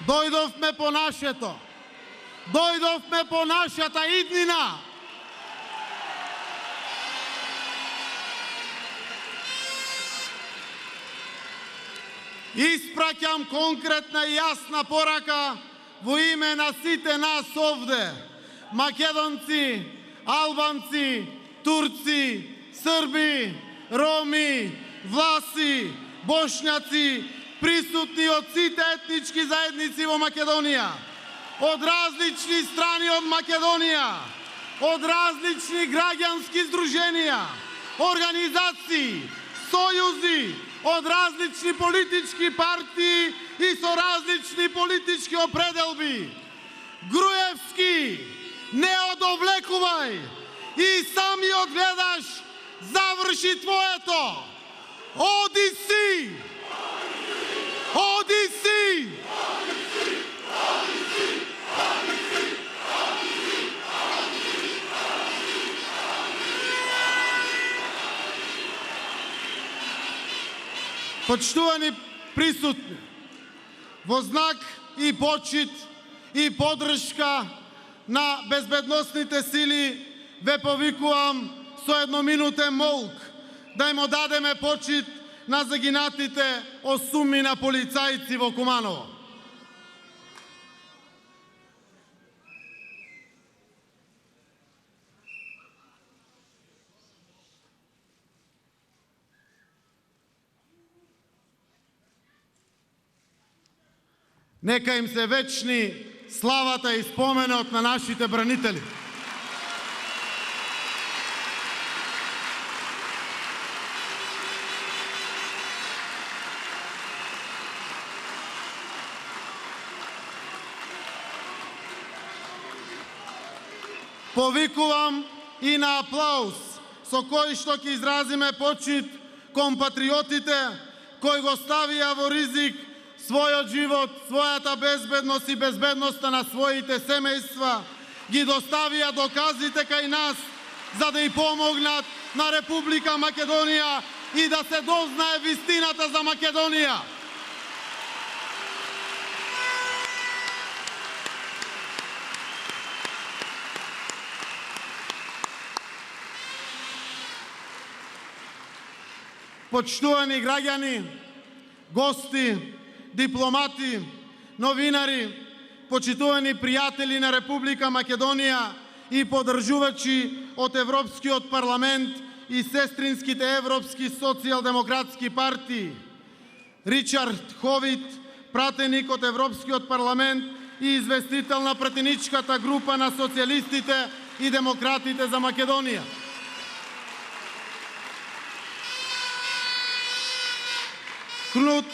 Дојдовме по нашето. Дојдовме по нашата иднина. Испраќам конкретна и јасна порака во име на сите нас овде. Македонци, албанци, турци, срби, роми, власи, бошњаци, присутни од сите етнички заедници во Македонија, од различни страни од Македонија, од различни граѓански здруженија, организации, сојузи, од различни политички партии и со различни политички определби. Груевски, не одовлекувај и сами одгледаш, заврши твоето. Оди си! Оди си! Почитувани присутни, во знак и почит и поддршка на безбедносните сили ве повикувам со едноминутен молк да им одадеме почит на загинатите осуми на полицајци во Куманово. Нека им се вечни славата и споменот на нашите бранители. Повикувам и на аплауз со кој што ќе изразиме почит кон патриотите кои го ставија во ризик својот живот, својата безбедност и безбедноста на своите семејства, ги доставија доказите кај нас за да и помогнат на Република Македонија и да се дознае вистината за Македонија. Почитувани граѓани, гости, дипломати, новинари, почитувани пријатели на Република Македонија и поддржувачи од Европскиот парламент и сестринските европски социјалдемократски партии, Ричард Ховит, пратеник од Европскиот парламент и известител на пратеничката група на социјалистите и демократите за Македонија. Кнут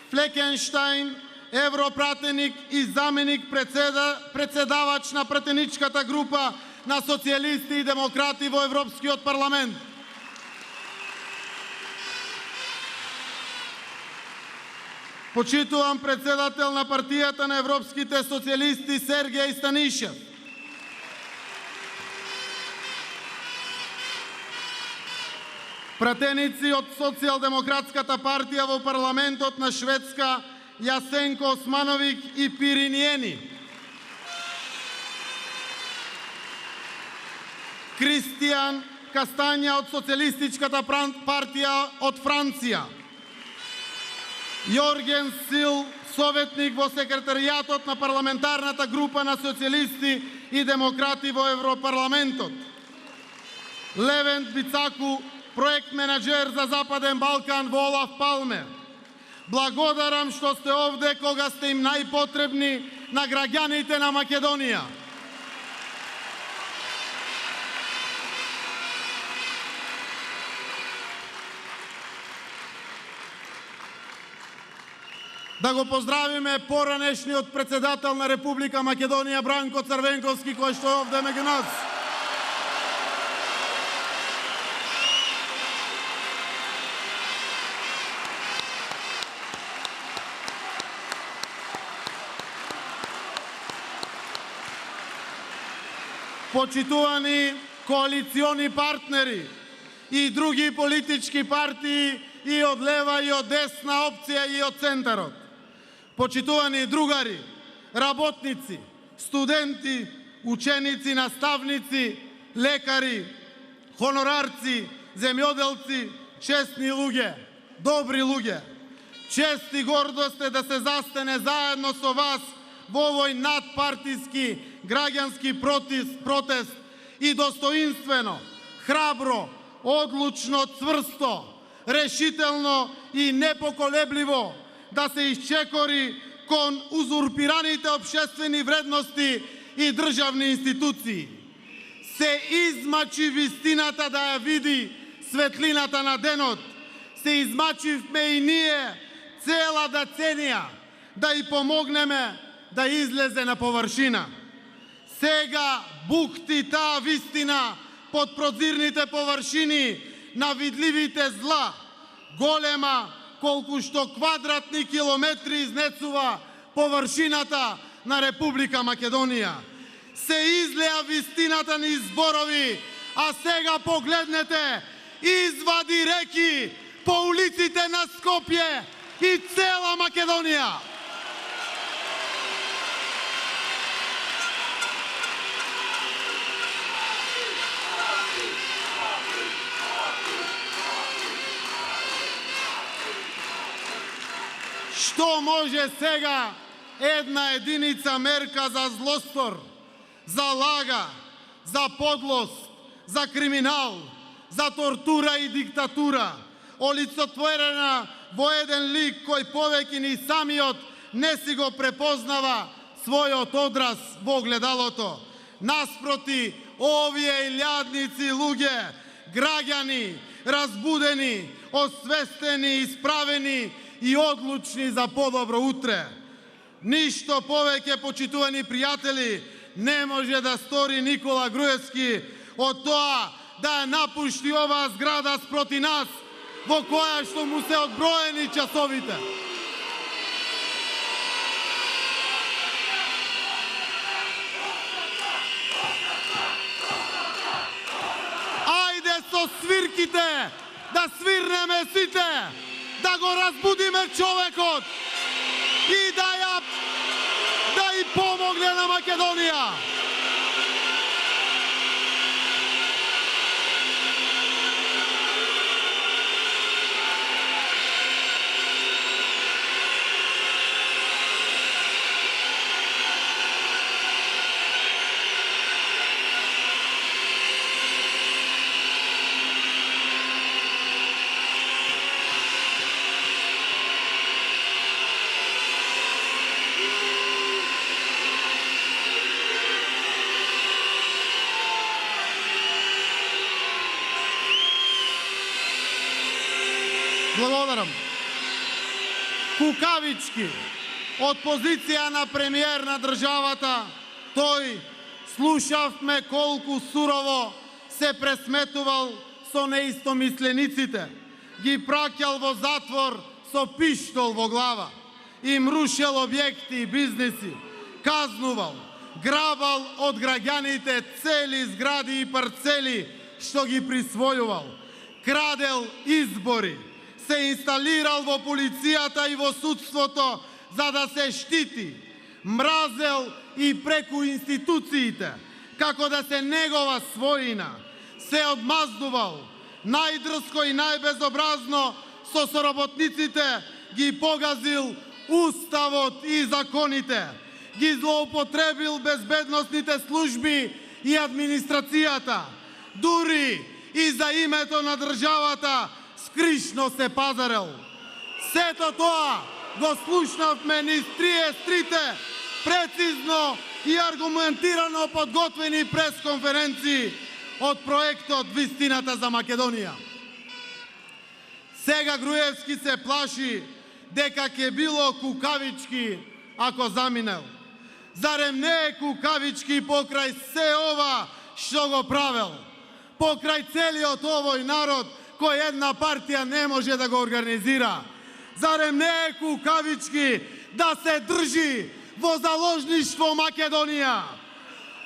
Флекенштајн, европратеник и заменик председавач на пратеничката група на социјалисти и демократи во Европскиот парламент. Почитувам председател на партијата на европските социјалисти Сергеј Станишев. Пратеници од Социјалдемократската партија во парламентот на Шведска Јасенко Османовик и Пири Ниени. Кристијан Кастанја од Социјалистичката партија од Франција. Јорген Сил, советник во секретаријатот на парламентарната група на социјалисти и демократи во Европарламентот. Левент Бицаку, проект менеджер за Западен Балкан во Олаф Палме. Благодарам што сте овде кога сте им најпотребни на граѓаните на Македонија. Да го поздравиме поранешниот председател на Република Македонија Бранко Црвенковски кој што е овде меѓу нас. Почитувани коалициони партнери и други политички партии и од лева и од десна опција и од центарот. Почитувани другари, работници, студенти, ученици, наставници, лекари, хонорарци, земјоделци, честни луѓе, добри луѓе. Чест и гордост е да се застане заедно со вас во овој надпартиски граѓански протест и достоинствено, храбро, одлучно, цврсто, решително и непоколебливо да се исчекори кон узурпираните општествени вредности и државни институции. Се измачи вистината да ја види светлината на денот. Се измачивме и ние цела деценија да и помогнеме да излезе на површина. Сега бухти таа вистина под прозирните површини на видливите зла, голема колку што квадратни километри изнецува површината на Република Македонија. Се излеа вистината ни зборови, а сега погледнете, извади реки по улиците на Скопје и цела Македонија. Што може сега една единица мерка за злостор, за лага, за подлост, за криминал, за тортура и диктатура, олицотворена во еден лик кој повеќе ни самиот не си го препознава својот одраз во огледалото. Наспроти, овие илјадници луѓе, граѓани, разбудени, освестени, исправени и одлучни за подобро утре. Ништо повеќе, почитувани пријатели, не може да стори Никола Груевски од тоа да ја напушти оваа зграда спроти нас, во која што му се одброени часовите. Ајде со свирките да свирнеме сите, да го разбудиме човекот и да и помогне на Македонија. Благодарам. Кукавички, од позиција на премиер на државата, тој слушавме колку сурово се пресметувал со неистомислениците, ги праќал во затвор со пиштол во глава, им рушел објекти и бизнеси, казнувал, грабал од граѓаните цели згради и парцели што ги присвојувал, крадел избори, се инсталирал во полицијата и во судството за да се штити, мразел и преку институциите, како да се негова својина, се одмаздувал, најдрско и најбезобразно со соработниците ги погазил уставот и законите, ги злоупотребил безбедносните служби и администрацијата, дури и за името на државата скришно се пазарел. Сето тоа го слушнавме низ 33 прецизно и аргументирано подготвени пресконференции од проектот Вистината за Македонија. Сега Груевски се плаши дека ќе било кукавички ако заминел. Зарем не е кукавички покрај се ова што го правел? Покрај целиот овој народ кој една партија не може да го организира. Зарем не е кукавички да се држи во заложништво Македонија?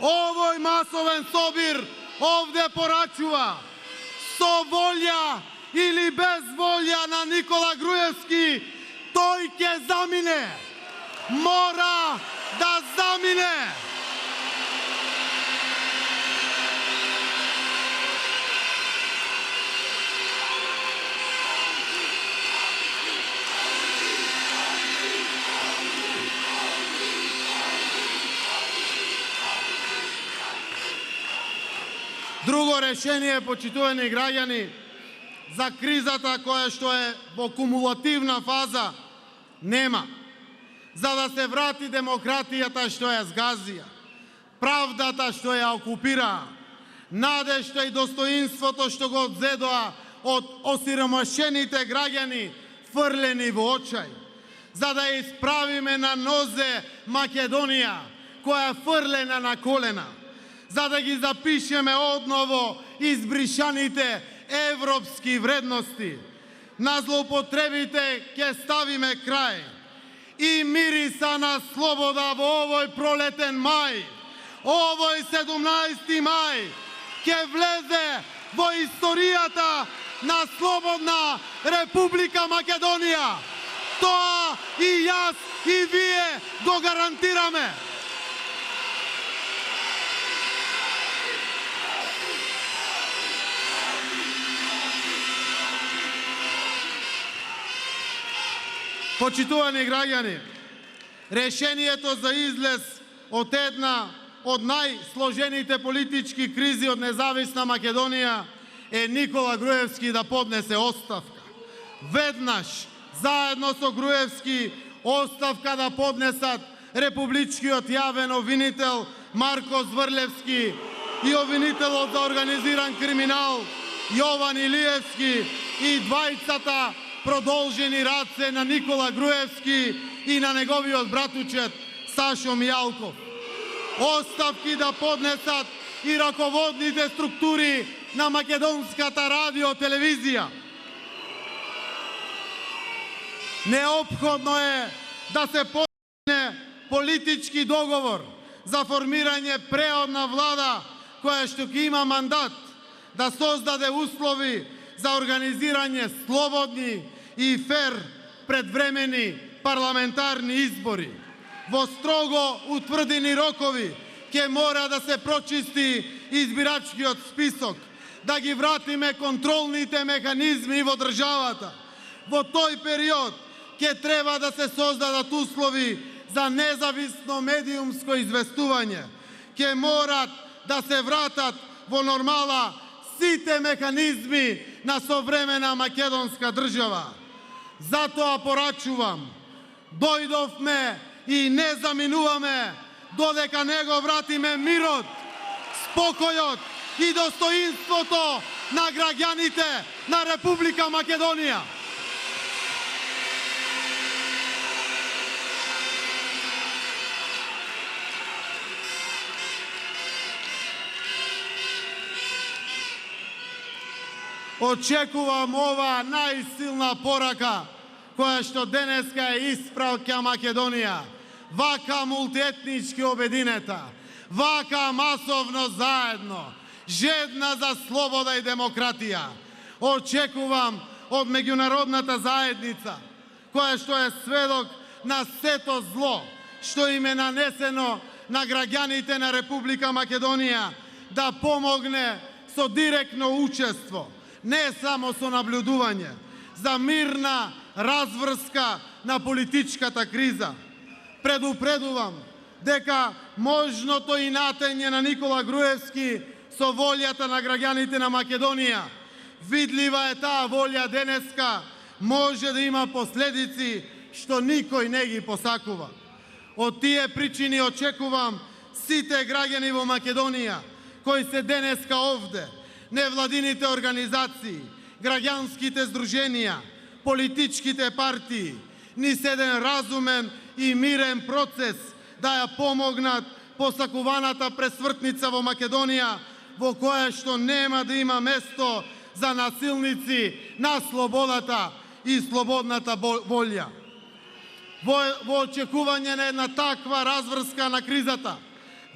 Овој масовен собир овде порачува со волја или без волја на Никола Груевски, тој ќе замине. мора да замине. Друго решение, почитувани граѓани, за кризата која што е во кумулативна фаза, нема. За да се врати демократијата што ја згазија, правдата што ја окупираа, надежта и достоинството што го одзедоа од осиромашените граѓани фрлени во очај, за да ја исправиме на нозе Македонија, која е фрлена на колена, за да ги запишеме одново избришаните европски вредности. На злоупотребите ќе ставиме крај. И мириса на слобода во овој пролетен мај, овој 17. мај, ќе влезе во историјата на слободна Република Македонија. Тоа и јас и вие го гарантираме. Почитувани граѓани, решението за излез од една од најсложените политички кризи од независна Македонија е Никола Груевски да поднесе оставка. Веднаш, заедно со Груевски, оставка да поднесат републичкиот јавен обвинител Марко Зврлевски и обвинителот за организиран криминал Јован Илиевски и двајцата продолжени раце на Никола Груевски и на неговиот братучет Сашо Мијалков. Оставки да поднесат и раководните структури на македонската радио-телевизија. Неопходно е да се постигне политички договор за формирање преодна влада која што ќе има мандат да создаде услови за организирање слободни и фер предвремени парламентарни избори. Во строго утврдени рокови ќе мора да се прочисти избирачкиот список, да ги вратиме контролните механизми во државата. Во тој период ќе треба да се создадат услови за независно медиумско известување. Ќе морат да се вратат во нормала сите механизми на современа македонска држава. Затоа порачувам, дојдовме и не заминуваме додека не го вратиме мирот, спокојот и достоинството на граѓаните на Република Македонија. Очекувам ова најсилна порака која што денеска е испраќа Македонија, вака мултиетнички обединета, вака масовно заедно, жедна за слобода и демократија. Очекувам од меѓународната заедница, која што е сведок на сето зло што им е нанесено на граѓаните на Република Македонија, да помогне со директно учество, не само со наблюдување, за мирна разврска на политичката криза. Предупредувам дека можното инатење на Никола Груевски со волјата на граѓаните на Македонија, видлива е таа волја денеска, може да има последици што никој не ги посакува. Од тие причини очекувам сите граѓани во Македонија кои се денеска овде, невладините организации, граѓанските здруженија, политичките партии, низ еден разумен и мирен процес да ја помогнат посакуваната пресвртница во Македонија, во која што нема да има место за насилници на слободата и слободната волја. Во очекување на една таква разврска на кризата,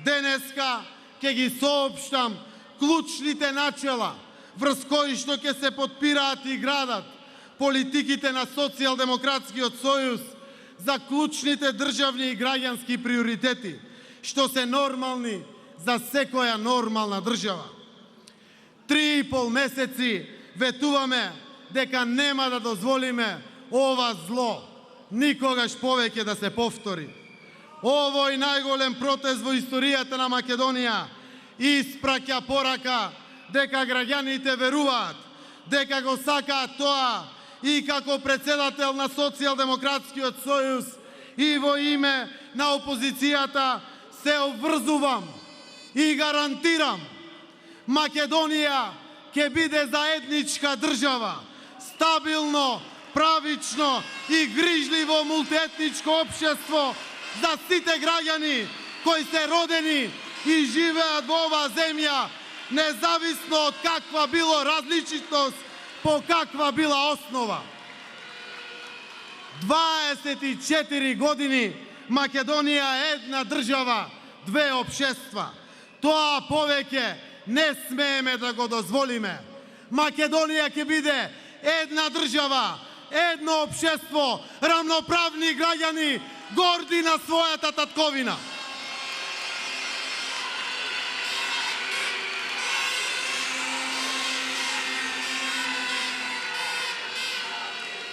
денеска ќе ги соопштам клучните начела врз кои што ќе се подпираат и градат политиките на Социјалдемократскиот сојуз, за клучните државни и граѓански приоритети, што се нормални за секоја нормална држава. 3,5 месеци ветуваме дека нема да дозволиме ова зло никогаш повеќе да се повтори. Овој најголем протест во историјата на Македонија испраќа порака дека граѓаните веруваат, дека го сакаат тоа и како председател на Социјалдемократскиот сојуз и во име на опозицијата се обврзувам и гарантирам Македонија ќе биде заедничка држава, стабилно, правично и грижливо мултиетничко општество за сите граѓани кои се родени и живеат во оваа земја, независно од каква било различитост, по каква била основа. 24 години Македонија е една држава, две општества. Тоа повеќе не смееме да го дозволиме. Македонија ќе биде една држава, едно општество, рамноправни граѓани, горди на својата татковина.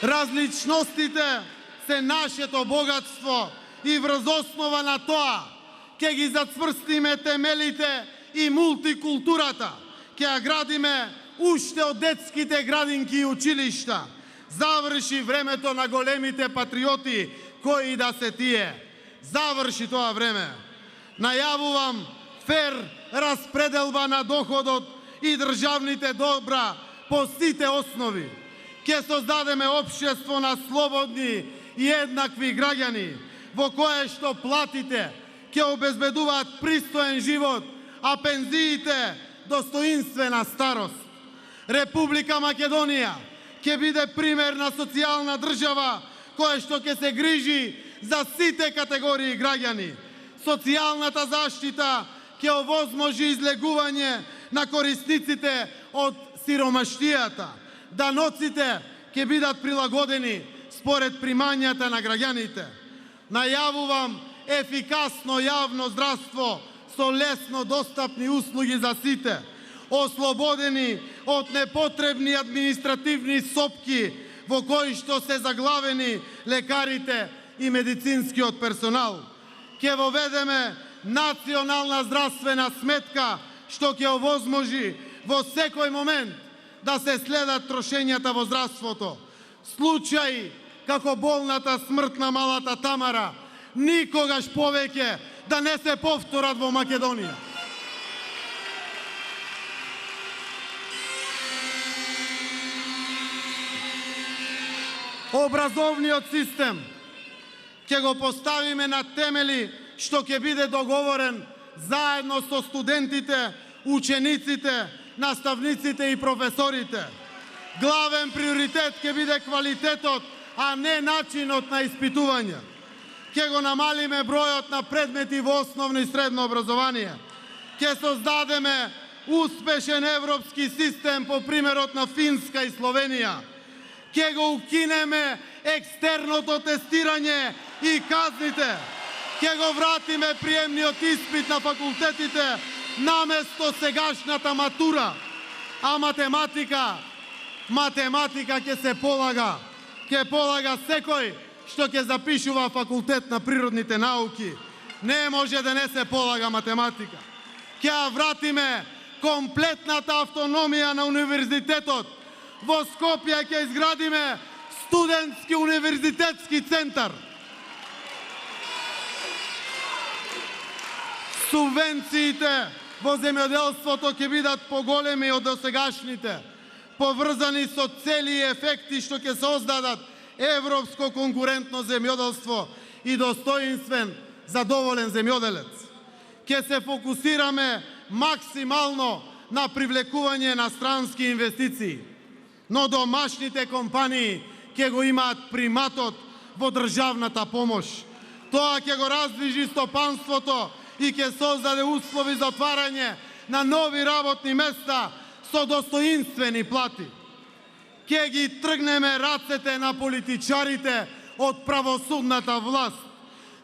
Различностите се нашето богатство и врз основа на тоа ќе ги зацврстиме темелите и мултикултурата, ќе ја градиме уште од детските градинки и училишта. Заврши времето на големите патриоти, кои да се тие. Заврши тоа време. Најавувам фер распределба на доходот и државните добра по сите основи. Ќе создадеме општество на слободни и еднакви граѓани, во кое што платите ќе обезбедуваат пристоен живот, а пензиите достоинствена старост. Република Македонија ќе биде пример на социјална држава која што ќе се грижи за сите категории граѓани. Социјалната заштита ќе овозможи излегување на корисниците од сиромаштијата. Даноците ќе бидат прилагодени според примањата на граѓаните. Најавувам ефикасно јавно здравство со лесно достапни услуги за сите, ослободени од непотребни административни сопки во кои што се заглавени лекарите и медицинскиот персонал. Ќе воведеме национална здравствена сметка што ќе овозможи во секој момент да се следат трошењата во здравството. Случаи како болната смрт на малата Тамара никогаш повеќе да не се повторат во Македонија. Образовниот систем ќе го поставиме на темели што ќе биде договорен заедно со студентите, учениците, наставниците и професорите. Главен приоритет ќе биде квалитетот, а не начинот на испитување. Ќе го намалиме бројот на предмети во основно и средно образование. Ќе создадеме успешен европски систем по примерот на Финска и Словенија. Ќе го укинеме екстерното тестирање и казните. Ќе го вратиме приемниот испит на факултетите наместо сегашната матура. А математика ќе се полага. Ќе полага секој што ќе запишува факултет на природните науки. Не може да не се полага математика. Ќе ја вратиме комплетната автономија на универзитетот. Во Скопје ќе изградиме студентски универзитетски центар. Субвенциите во земјоделството ќе бидат поголеми од досегашните, поврзани со цели и ефекти што ќе создадат европско конкурентно земјоделство и достоинствен задоволен земјоделец. Ќе се фокусираме максимално на привлекување на странски инвестиции, но домашните компании ќе го имаат приматот во државната помош. Тоа ќе го раздвижи стопанството и ќе создаде услови за отварање на нови работни места со достоинствени плати. Ќе ги тргнеме рацете на политичарите од правосудната власт.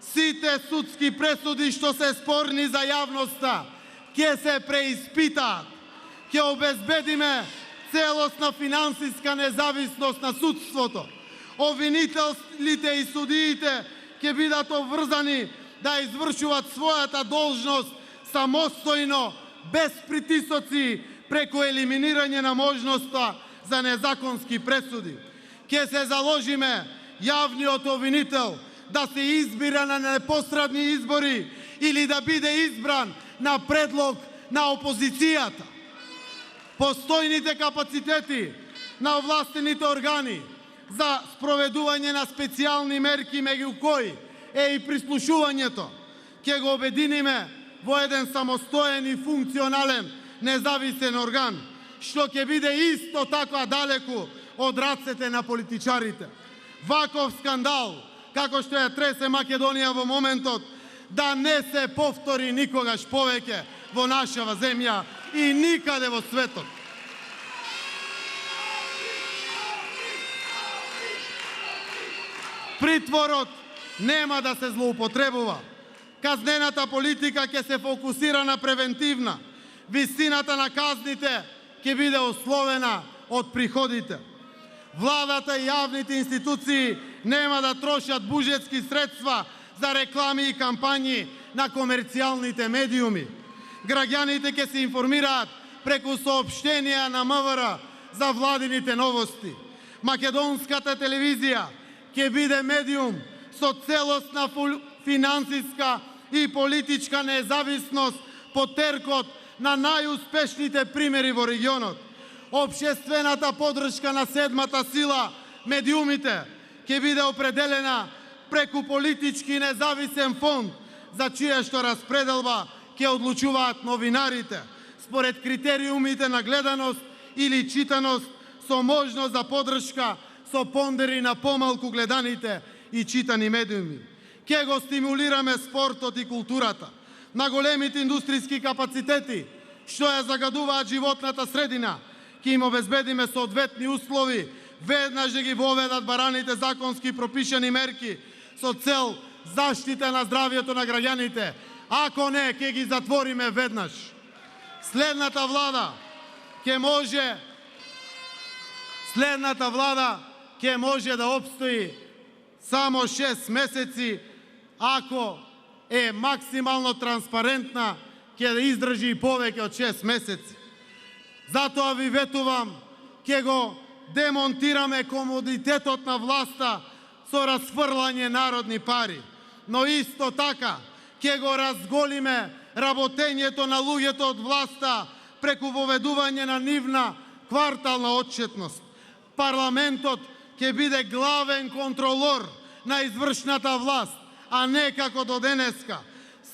Сите судски пресуди што се спорни за јавноста ќе се преиспитаат. Ќе обезбедиме целосна финансиска независност на судството. Обвинителите и судиите ќе бидат обврзани да извршуваат својата должност самостојно, без притисоци, преку елиминирање на можноста за незаконски пресуди. Ќе се заложиме јавниот обвинител да се избира на непосредни избори или да биде избран на предлог на опозицијата. Постојните капацитети на властените органи за спроведување на специјални мерки, меѓу кои е и прислушувањето, ќе го обединиме во еден самостоен и функционален независен орган, што ќе биде исто така далеку од рацете на политичарите. Ваков скандал, како што ја тресе Македонија во моментот, да не се повтори никогаш повеќе во нашава земја и никаде во светот. Притворот нема да се злоупотребува. Казнената политика ќе се фокусира на превентивна. Висината на казните ќе биде условена од приходите. Владата и јавните институции нема да трошат буџетски средства за реклами и кампањи на комерцијалните медиуми. Граѓаните ќе се информираат преку соопштенија на МВР за владините новости. Македонската телевизија ќе биде медиум со целосна финансиска и политичка независност под теркот на најуспешните примери во регионот. Општествената поддршка на седмата сила, медиумите, ќе биде определена преку политички независен фонд, за чија што распределба ќе одлучуваат новинарите, според критериумите на гледаност или читаност, со можност за поддршка со пондери на помалку гледаните и читани медиуми. Ќе го стимулираме спортот и културата. На големите индустријски капацитети, што ја загадуваат животната средина, ќе им обезбедиме соодветни услови, веднаш да ги воведат бараните законски пропишани мерки со цел заштита на здравјето на граѓаните. Ако не, ќе ги затвориме веднаш. Следната влада ќе може да обстои само 6 месеци, ако е максимално транспарентна, ќе да издржи и повеќе од 6 месеци. Затоа ви ветувам, ќе го демонтираме комодитетот на власта со расфрлање народни пари, но исто така ќе го разголиме работењето на луѓето од власта преку воведување на нивна квартална отчетност. Парламентот ќе биде главен контролор на извршната власт, а не како до денеска.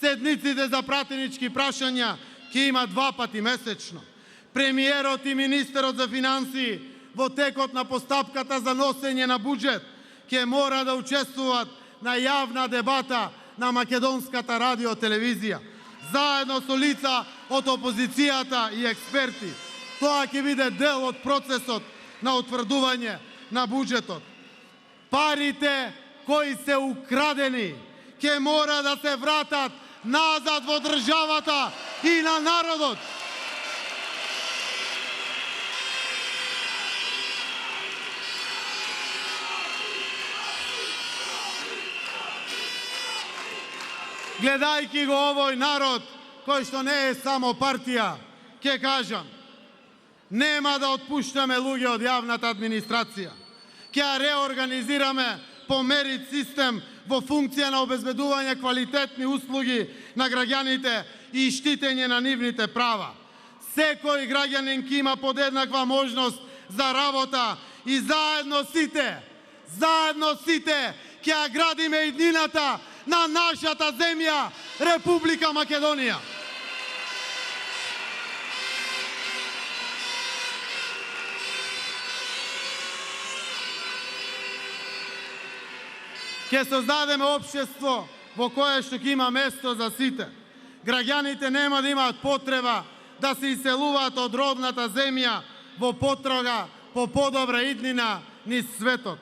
Седниците за пратенички прашања ќе има 2 пати месечно. Премиерот и министерот за финансии во текот на постапката за носење на буџет ќе мора да учествуваат на јавна дебата на македонската радио-телевизија, заедно со лица од опозицијата и експерти. Тоа ќе биде дел од процесот на утврдување на буџетот. Парите кои се украдени ќе мора да се вратат назад во државата и на народот. Гледајќи го овој народ, кој што не е само партија, ќе кажам, нема да отпуштаме луѓе од јавната администрација. Ќе ја реорганизираме по мерит систем во функција на обезбедување квалитетни услуги на граѓаните и штитење на нивните права. Секој граѓанин ќе има подеднаква можност за работа и заедно сите ќе ја градиме иднината на нашата земја, Република Македонија. Ќе создадеме општество во кое што ќе има место за сите. Граѓаните нема да имаат потреба да се иселуваат од родната земја во потрага по подобра иднина низ светот.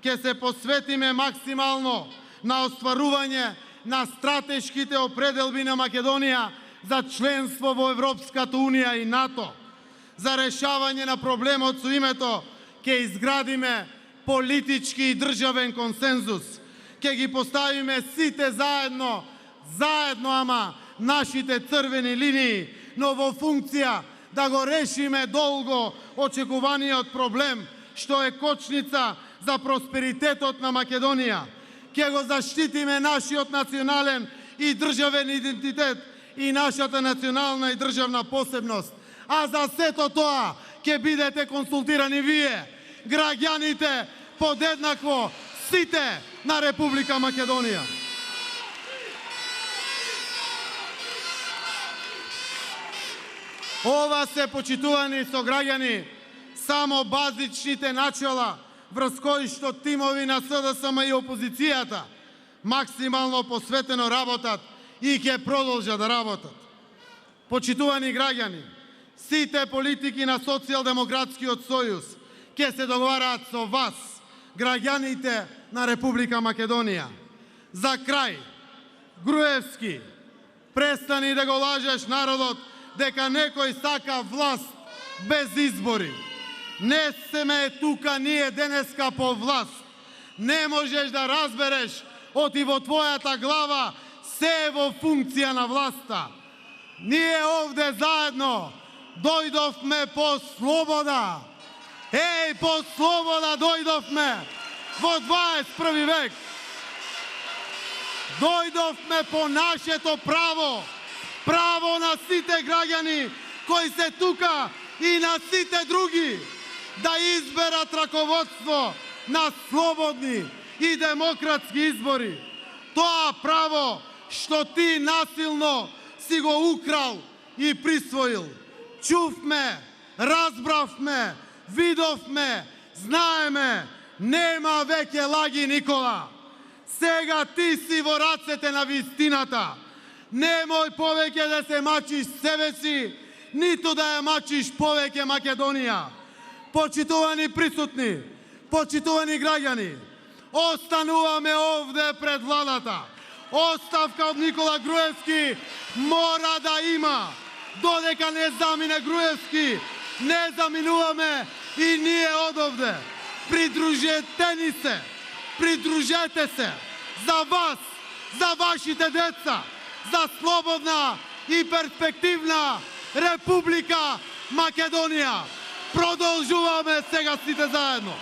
ќе се посветиме максимално на остварување на стратешките определби на Македонија за членство во Европската Унија и НАТО. За решавање на проблемот со името ќе изградиме политички и државен консензус. Ќе ги поставиме сите заедно, ама нашите црвени линии, но во функција да го решиме долго очекуваниот проблем, што е кочница за просперитетот на Македонија. Ќе го заштитиме нашиот национален и државен идентитет и нашата национална и државна посебност. А за сето тоа ќе бидете консултирани вие, граѓаните, подеднакво сите на Република Македонија. Ова се, почитувани сограѓани, само базичните начала врз кои што тимови на СДСМ и опозицијата максимално посветено работат и ќе продолжат да работат. Почитувани граѓани, сите политики на Социјалдемократскиот сојуз ќе се договараат со вас, граѓаните на Република Македонија. За крај, Груевски, престани да го лажеш народот дека некој сака власт без избори. Не сме тука ние денеска по власт. Не можеш да разбереш оти во твојата глава се е во функција на власта. Ние овде заедно дојдовме по слобода. По слобода дојдовме во 21 век. Дојдовме по нашето право. Право на сите граѓани кои се тука и на сите други да изберат раководство на слободни и демократски избори. Тоа право што ти насилно си го украл и присвоил. Чувме, разбравме, видовме, знаеме, нема веќе лаги, Никола. Сега ти си во рацете на вистината. Немој повеќе да се мачиш себе си, ниту да ја мачиш повеќе Македонија. Почитувани присутни, почитувани граѓани, остануваме овде пред владата. Оставка од Никола Груевски мора да има. Додека не замине Груевски, не заминуваме и ние одовде. Придружете ни се, придружете се за вас, за вашите деца, за слободна и перспективна Република Македонија. Продолжуваме сега сите заедно.